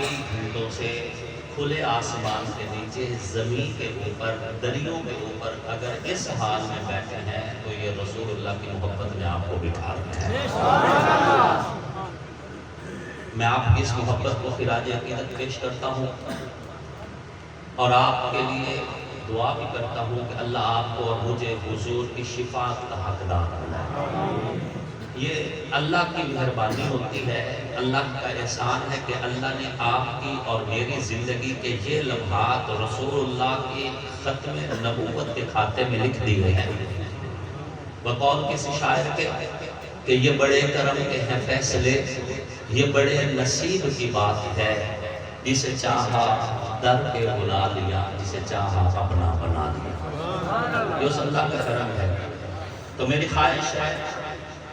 کئی گھنٹوں سے کھلے آسمان کے نیچے زمین کے اوپر دریوں کے اوپر اگر اس حال میں بیٹھے ہیں تو یہ رسول اللہ کی محبت نے آپ کو بٹھا دیا ہے۔ میں آپ کی اس محبت کو خراج عقیدت پیش کرتا ہوں اور آپ کے لیے دعا بھی کرتا ہوں کہ اللہ آپ کو اور مجھے حضور کی شفاعت کا حقدار بنائے۔ یہ اللہ کی مہربانی ہوتی ہے، اللہ کا احسان ہے کہ اللہ نے آپ کی اور میری زندگی کے یہ لمحات رسول اللہ کی ختم نبوت کے کھاتے میں لکھ دیے ہیں۔ بقول کسی شاعر کے کہ یہ بڑے کرم کے ہیں فیصلے، یہ بڑے نصیب کی بات ہے، جسے چاہا در کے بلا لیا، جسے چاہا اپنا بنا لیا۔ یہ اس اللہ کا کرم ہے۔ تو میری خواہش ہے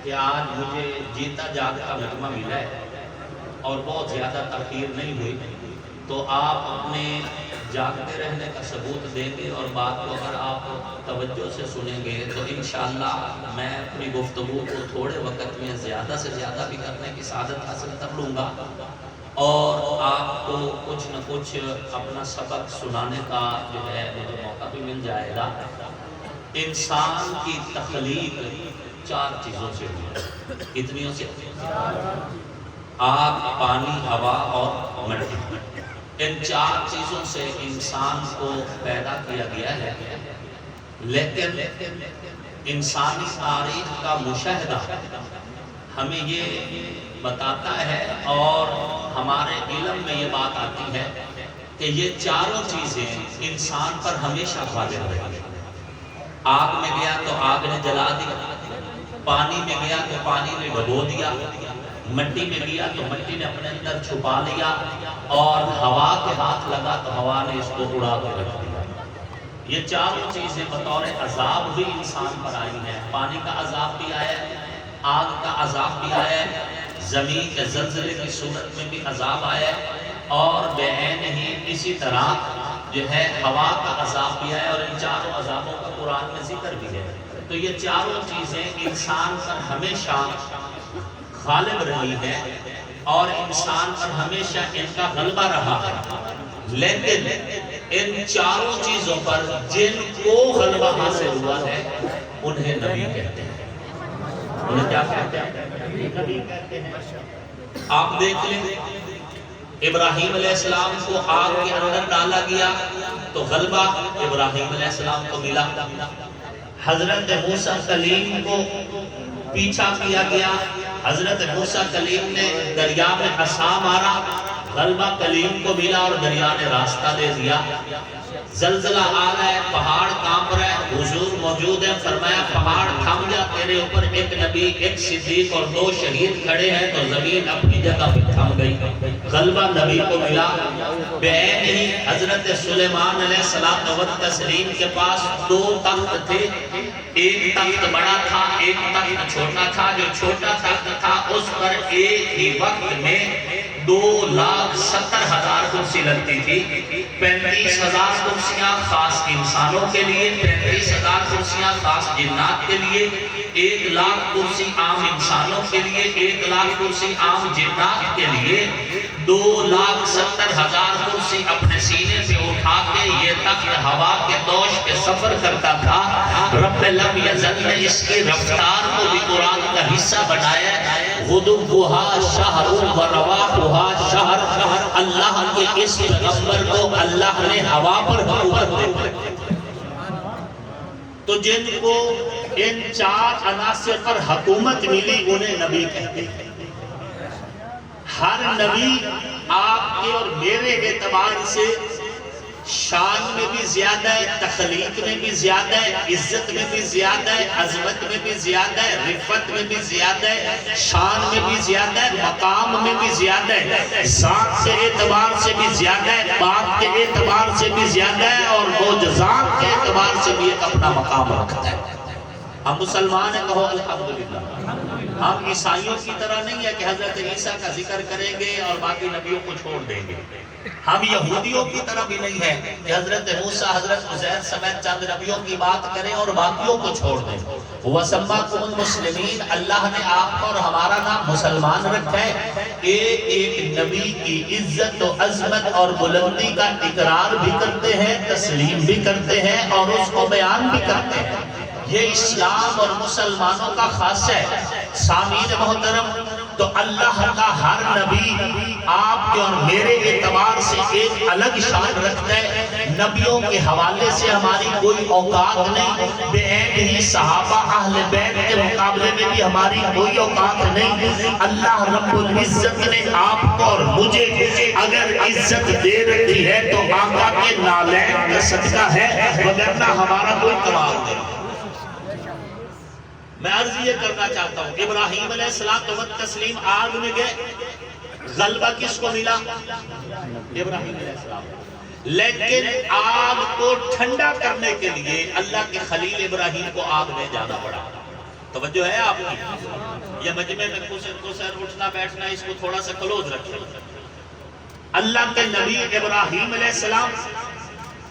کہ آج مجھے جیتا جاگتا مجمع ملا ہے اور بہت زیادہ تاخیر نہیں ہوئی، تو آپ اپنے جاگتے رہنے کا ثبوت دیں گے اور بات کو اگر آپ توجہ سے سنیں گے تو انشاءاللہ میں اپنی گفتگو کو تھوڑے وقت میں زیادہ سے زیادہ بھی کرنے کی سعادت حاصل کر لوں گا اور آپ کو کچھ نہ کچھ اپنا سبق سنانے کا جو ہے مجھے موقع بھی مل جائے گا۔ انسان کی تخلیق 4 چیزوں سے ہوئی ہے۔ کتنیوں سے؟ آگ، پانی، ہوا اور مٹی۔ ان 4 چیزوں سے انسان کو پیدا کیا گیا ہے، لیکن انسانی تاریخ کا مشاہدہ ہمیں یہ بتاتا ہے اور ہمارے علم میں یہ بات آتی ہے کہ یہ 4 چیزیں انسان پر ہمیشہ غالب رہی۔ آگ میں گیا تو آگ نے جلا دیا، پانی میں گیا تو پانی نے ڈبو دیا، مٹی میں گیا تو مٹی نے اپنے اندر چھپا لیا، اور ہوا کے ہاتھ لگا تو ہوا نے اس کو اڑا کے رکھ دیا۔ یہ 4 چیزیں بطور عذاب بھی انسان پر آئی ہیں۔ پانی کا عذاب بھی آیا ہے، آگ کا عذاب بھی آیا ہے، زمین کے زلزلے کی صورت میں بھی عذاب آیا ہے، اور بے عین ہی اسی طرح جو ہے ہوا کا عذاب بھی آیا، اور ان 4 عذابوں کا قرآن میں ذکر بھی ہے۔ تو یہ 4 چیزیں انسان پر ہمیشہ غالب رہی ہے اور انسان پر ہمیشہ ان کا غلبہ رہا ہے، لیکن ان 4 چیزوں پر جن کو غلبہ حاصل ہوا ہے انہیں نبی کہتے ہیں۔ انہیں کیا کہتے ہیں؟ نبی کہتے ہیں۔ آپ دیکھ لیں، ابراہیم علیہ السلام کو آگ کے اندر ڈالا گیا تو غلبہ ابراہیم علیہ السلام کو ملا۔ حضرت موسیٰ کلیم کو پیچھا کیا گیا، حضرت موسیٰ کلیم نے دریا میں عصا مارا، غلبہ کلیم کو ملا اور دریا نے راستہ دے دیا۔ زلزلہ آ رہا ہے، پہاڑ کانپ رہا ہے، حضور موجود ہے، فرمایا پہاڑ تھم جا، تیرے اوپر ایک نبی، ایک صدیق اور 2 شہید کھڑے ہیں، تو زمین اپنی جگہ پہ تھم گئی، غلبہ نبی کو ملا۔ بے عین ہی حضرت سلیمان علیہ السلام کے پاس 2 تخت تھے، ایک تخت بڑا تھا، ایک تخت چھوٹا تھا۔ جو چھوٹا تخت تھا اس پر ایک ہی وقت میں 2,70,000 کرسی لگتی تھی۔ 35,000 کرسیاں خاص انسانوں کے لیے، 35,000 کرسیاں خاص جنات کے لیے، 1,00,000 کرسی عام انسانوں کے لیے، 1,00,000 کرسی عام جنات کے لیے، 2,70,000 کرسی اپنے سینے پہ اٹھا کے یہ تخت ہوا کے دوش پہ سفر کرتا تھا۔ رب لم یزل نے اس کی رفتار کو بھی قرآن کا حصہ بنایا ہے۔ غدوہا شہر و رواحہا شہر، اللہ کے اس پیغمبر کو اللہ نے ہوا پر حکومت دے دی۔ تو جن کو ان 4 عناصر پر حکومت ملی انہیں نبی کہتے ہیں۔ ہر نبی آپ کے اور میرے اعتبار سے شان میں بھی زیادہ ہے، تخلیق میں بھی زیادہ ہے، عزت میں بھی زیادہ ہے، عظمت میں بھی زیادہ ہے، رفت میں بھی زیادہ ہے، شان میں بھی زیادہ ہے، مقام میں بھی زیادہ ہے، ذات سے اعتبار سے بھی زیادہ ہے، بات کے اعتبار سے بھی زیادہ ہے، اور معجزات کے اعتبار سے بھی ایک اپنا مقام رکھتا ہے۔ ہم مسلمان ہیں، کہو الحمدللہ۔ ہم عیسائیوں کی طرح نہیں ہے کہ حضرت عیسیٰ کا ذکر کریں گے اور باقی نبیوں کو چھوڑ دیں گے۔ ہم یہودیوں کی طرح بھی نہیں ہے کہ حضرت موسیٰ، حضرت عزیر سمیت چند نبیوں کی بات کریں اور باقیوں کو چھوڑ دیں۔ وَسَمَّاكُمُ الْمُسْلِمِينَ، اللہ نے آپ کو اور ہمارا نام مسلمان رکھا ہے۔ ایک ایک نبی کی عزت و عظمت اور بلندی کا اقرار بھی کرتے ہیں، تسلیم بھی کرتے ہیں اور اس کو بیان بھی کرتے ہیں۔ یہ اسلام اور مسلمانوں کا خاص ہے۔ سامعین محترم، تو اللہ کا ہر نبی آپ کے اور میرے اعتبار سے ایک الگ شان رکھتا ہے۔ نبیوں کے حوالے سے ہماری کوئی اوقات نہیں، بے عین ہی صحابہ اہل بیت کے مقابلے میں بھی ہماری کوئی اوقات نہیں۔ اللہ رب العزت نے آپ کو اور مجھے اگر عزت دے رکھی ہے تو آقا کے نالین کا صدقہ ہے، وگرنہ ہمارا کوئی کمال نہیں۔ میں عرض یہ کرنا چاہتا ہوں، ابراہیم علیہ السلام تو تسلیم آگ میں گئے، غلبہ کس کو ملا؟ ابراہیم علیہ السلام۔ لیکن آگ کو ٹھنڈا کرنے کے لیے اللہ کے خلیل ابراہیم کو آگ میں جانا پڑا۔ توجہ ہے آپ کی؟ یہ مجمع میں کسر اٹھنا بیٹھنا، اس کو تھوڑا سا کلوز رکھیں۔ اللہ کے نبی ابراہیم علیہ السلام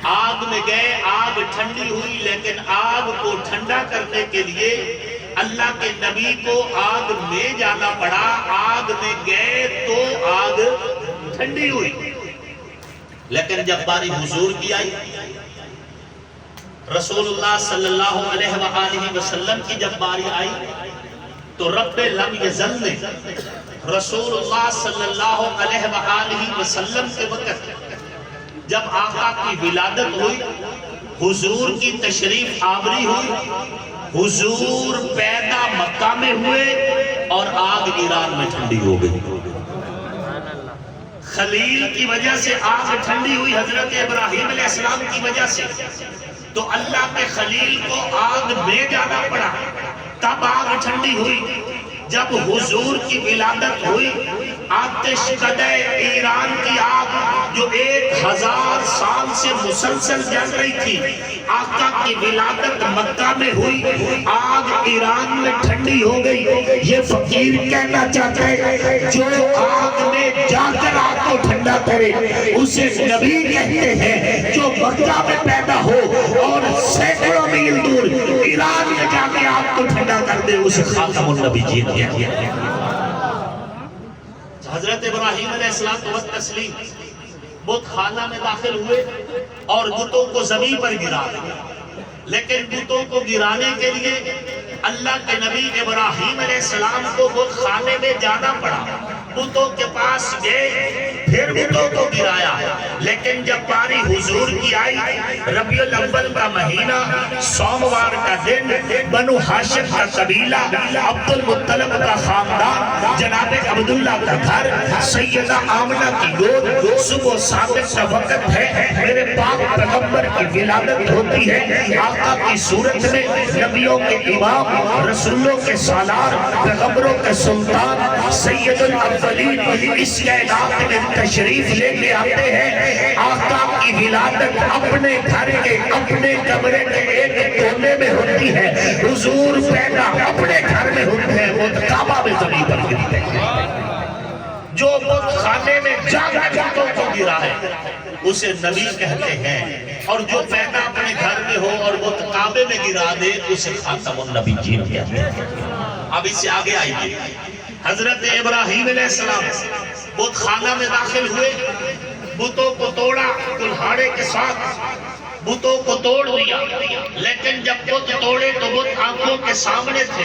آگ میں گئے، آگ ٹھنڈی ہوئی، لیکن آگ کو ٹھنڈا کرنے کے لیے اللہ کے نبی کو آگ میں جانا پڑا۔ آگ میں گئے تو آگ ٹھنڈی ہوئی، لیکن جب باری حضور کی آئی، رسول اللہ صلی اللہ علیہ وآلہ وسلم کی جب باری آئی تو رب لم یزل نے رسول اللہ صلی اللہ علیہ وآلہ وسلم کے وقت جب آقا کی ولادت ہوئی، حضور کی تشریف آوری ہوئی، حضور پیدا مکہ میں ہوئے اور آگ ایران میں ٹھنڈی ہو گئی۔ خلیل کی وجہ سے آگ ٹھنڈی ہوئی، حضرت ابراہیم علیہ السلام کی وجہ سے، تو اللہ کے خلیل کو آگ میں جانا پڑا، تب آگ ٹھنڈی ہوئی۔ جب حضور کی ولادت ہوئی، آتش کدہ ایران کی آگ جو 1000 سال سے مسلسل جل رہی تھی، آقا کی ولادت مکہ میں ہوئی، آگ ایران میں ٹھنڈی ہو گئی۔ یہ فقیر کہنا چاہتا ہے جو آگ میں جا کر آگ کو ٹھنڈا کرے اسے نبی کہتے ہیں، جو مکہ میں پیدا ہو اور سینکڑوں میل دور ایران میں جا کے آگ کو ٹھنڈا کر دے اسے خاتم النبی جیت گیا۔ حضرت ابراہیم علیہ السلام و تسلیم بت خانہ میں داخل ہوئے اور بتوں کو زمین پر گرا دیا، لیکن بتوں کو گرانے کے لیے اللہ کے نبی ابراہیم علیہ السلام کو بت خانے میں جانا پڑا۔ بتوں کے پاس گئے، پھر بتوں کو گرایا، لیکن جب باری حضور کی آئی، ربیع الاول کا مہینہ، سوموار کا دن، بنو ہاشم کا قبیلہ، عبد المطلب کا خاندان، جناب عبداللہ کا گھر، سیدہ آمنہ کی گود، صبح صادق کا وقت ہے، میرے پاک پیغمبر کی ولادت ہوتی ہے، آقا کی صورت میں نبیوں کے امام، رسولوں کے سالار، پیغمبروں کے سلطان، سید الاولین اس کائنات میں تشریف لے کے آتے ہیں۔ آقا کی ولادت اپنے گھر کے اپنے کمرے کے ایک کونے میں ہوتی ہے، حضور پیدا اپنے گھر میں ہوتے ہیں، وہ کعبہ میں زمین پر گرتے ہیں۔ جو بت خانے میں جا کر بتوں کو گرا ہے اسے نبی کہتے ہیں، اور جو پیدا اپنے گھر میں ہو اور بت کعبے میں گرا دے اسے خاتم النبی جین کہتے ہیں۔ اب اس سے آگے آئیے، حضرت ابراہیم علیہ السلام بت خانہ میں داخل ہوئے، بتوں کو توڑا کلہاڑے کے ساتھ، بتوں کو توڑ دیا، لیکن جب بت توڑے تو بت آنکھوں کے سامنے تھے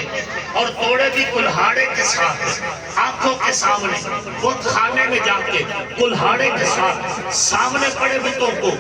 اور توڑے بھی کلہاڑے کے ساتھ، آنکھوں کے سامنے، بت خانے میں جا کے کلہاڑے کے ساتھ سامنے پڑے بتوں کو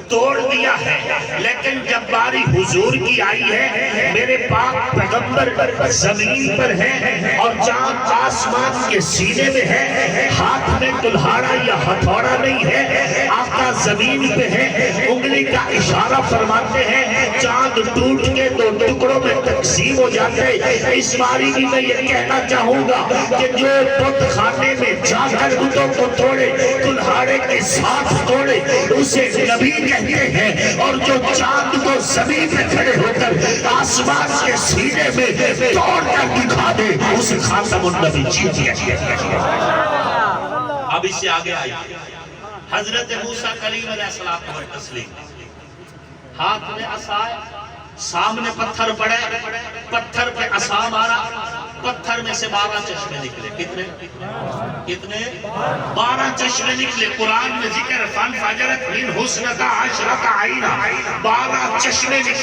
توڑ دیا ہے۔ لیکن جب باری حضور کی آئی ہے، میرے پاک پیغمبر زمین پر ہے اور چاند آسمان کے سینے میں ہے، ہاتھ میں کلہاڑا یا ہتھوڑا نہیں ہے، آقا زمین پہ ہے، انگلی کا اشارہ فرماتے ہیں، چاند ٹوٹ کے دو ٹکڑوں میں تقسیم ہو جاتے ہیں۔ اس باری بھی میں یہ کہنا چاہوں گا کہ جو بت خانے میں جا کر بتوں کو توڑے، کلہاڑے پکڑے کے ساتھ توڑے اسے نبی کہتے ہیں، اور جو چاند کو زمین پہ کھڑے ہو کر آسمان کے سینے میں توڑ کر دکھا دے اسے خاتم النبی جی۔ اب اس سے آگے آئی حضرت موسیٰ کلیم علیہ السلام و تسلیم، ہاتھ میں عصا ہے، سامنے پتھر پڑے، پتھر پہ عصا مارا، پتھر میں سے 12 چشمے نکلے۔ کتنے 12 چشمے نکلے۔ قرآن میں ذکر فن فجرت من حسنتا عشرۃ عینا، 12 چشمے نکلے۔